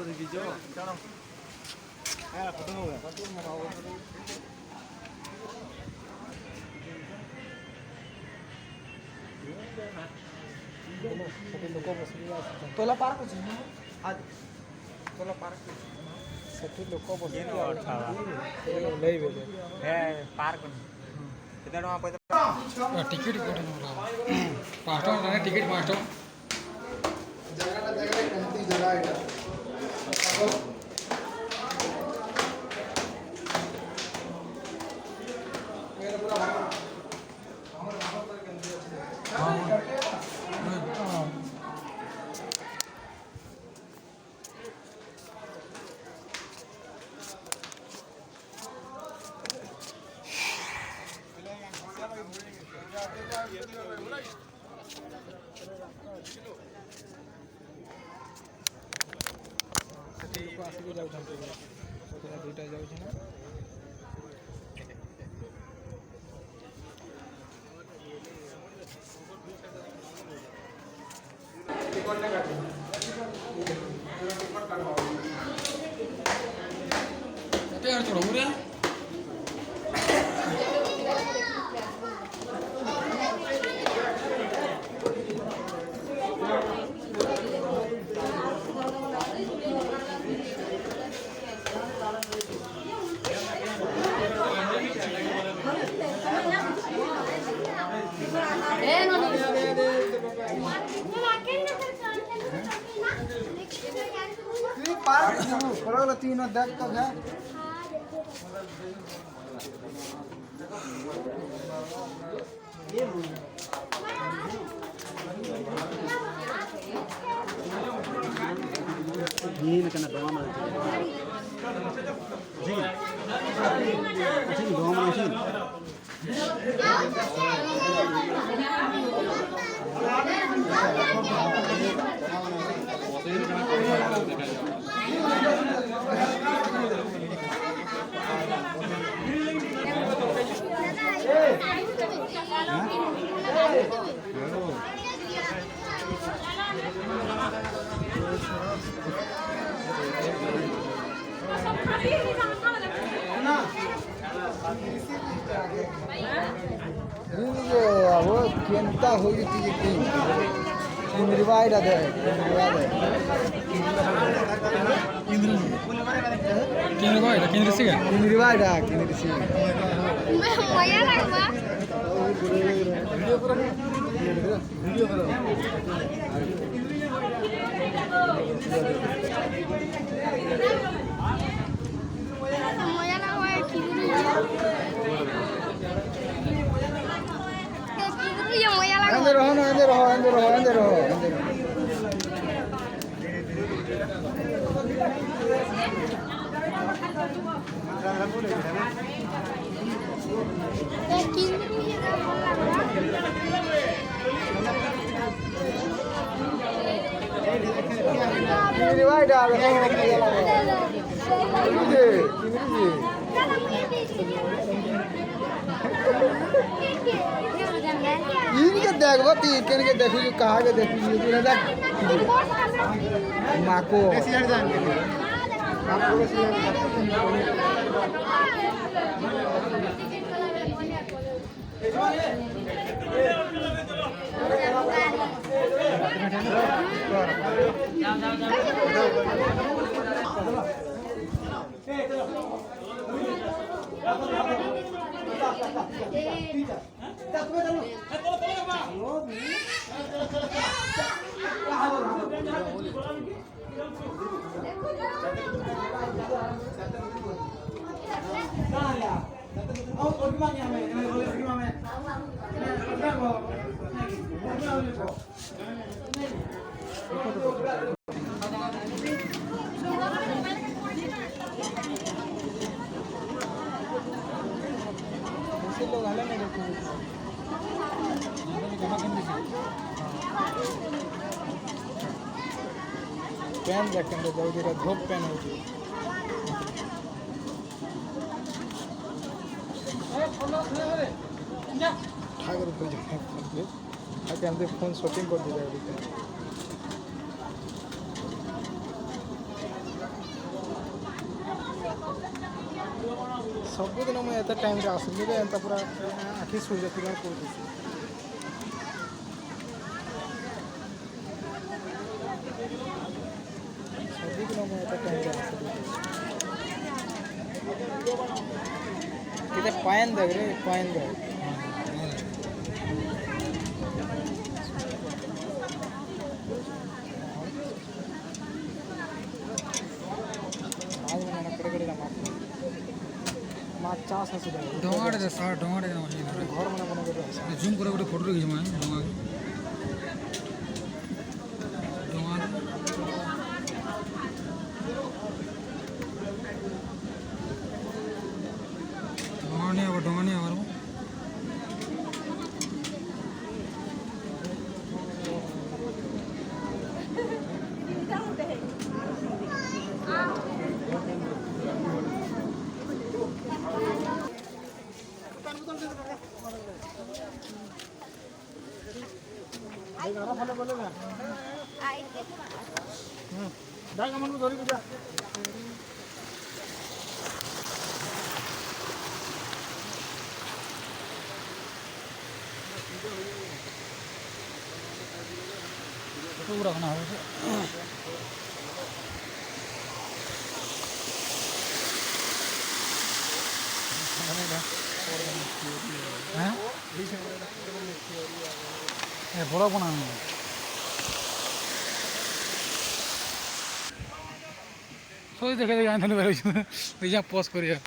ଦେଖିଛ लोक बसले तोला पार्क ଅଛି ତୋଲା ପାର୍କ ସେଠି ଲୋକ ବସିଲେ ଓହ୍ଲେଇବେ ପାର୍କ କେତେ ଟଙ୍କା ପଇସା ଟିକେଟ୍ କୋଉଠି ପାଞ୍ଚ ଟଙ୍କା ଟିକେଟ୍ 5 ଟଙ୍କା ଜାଗାଟା କେମିତି ଜାଗା ଏଇଟା ଆସିକି ଯାଉଛନ୍ତି ଦୁଇଟା ଯାଉଛି ନା तीन देख तक है जीन कना दवा मार जी जी दवा मार जी वो केंता होगी थी निर्वाइड दे केंद्र से निर्वाइड केंद्र से मजा लगवा वीडियो करो वीडियो करो मजा लगवा कि ये मजा लगवा अंदर रहो ना अंदर रहो अंदर रहो अंदर रहो निर्वाइड आ रहा इनके देखो तीन के देखो कहाँ के देखो माको पैन देखते जल्दी धूप पैन हो ठाकर फोन शॉपिंग कर दी ସବୁଦିନ ମୁଁ ଏତେ ଟାଇମ୍ରେ ଆସୁନି ଯେ ଏନ୍ତା ପୁରା ଆଖି ଶୋଇଯାଇଥିବା କରୁଛି। ସବୁଦିନ ମୁଁ ଏତେ ଟାଇମ୍ରେ ଆସିଲି। କେତେ ପାଏନ୍ ଦେଖରେ ପାଏନ୍ ଦେখ। चास है डोंगाड़े दे सार डोंगाड़े ना होई घर मने बने कर जूम करे गोटे फोटो रखी मैं डोंगा डोंगा डोंगा नहीं आवर गाना फले बोले ना आई डाक मन को धरी जा पूरा खाना हो हैं ए बड़ा बना सोच देखे जान थले बेरो पोस्ट करिया